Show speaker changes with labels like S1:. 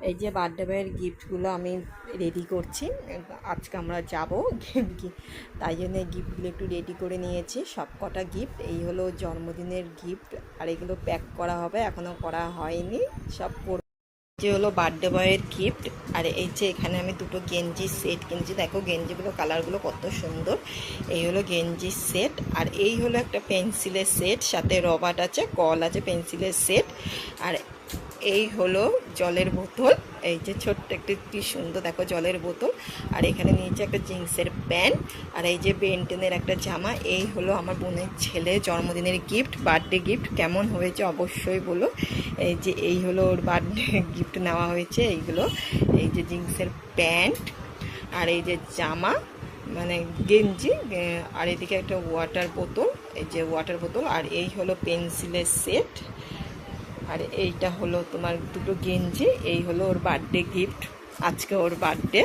S1: এই যে বার্থডে বয়ের গিফটগুলো আমি রেডি করছি। আজকে আমরা যাব, তাই জন্য এই গিফটগুলো একটু রেডি করে নিয়েছি। সব কটা গিফট, এই হলো জন্মদিনের গিফট, আর এগুলো প্যাক করা হবে, এখনও করা হয়নি, সব যে হলো বার্থডে বয়ের গিফট। আর এই যে এখানে আমি দুটো গেঞ্জি সেট কিনেছি, দেখো গেঞ্জিগুলো কালারগুলো কত সুন্দর। এই হলো গেঞ্জি সেট, আর এই হলো একটা পেন্সিলের সেট, সাথে রবার্ট আছে, কল আছে, পেন্সিলের সেট। আর এই হলো জলের বোতল, এই যে ছোট্ট একটি কি সুন্দর দেখো জলের বোতল। আর এখানে নিয়েছে একটা জিন্সের প্যান্ট, আর এই যে বেন্টেনের একটা জামা। এই হলো আমার বোনের ছেলে জন্মদিনের গিফট, বার্থডে গিফট। কেমন হয়েছে অবশ্যই বলো। এই যে এই হলো ওর বার্থডে গিফট নেওয়া হয়েছে এইগুলো। এই যে জিন্সের প্যান্ট, আর এই যে জামা মানে গেঞ্জি, আর এদিকে একটা ওয়াটার বোতল, এই যে ওয়াটার বোতল। আর এই হলো পেন্সিলের সেট, আর এইটা হলো তোমার দুটো গেঞ্জি। এই হলো ওর বার্থডে গিফট, আজকে ওর বার্থডে।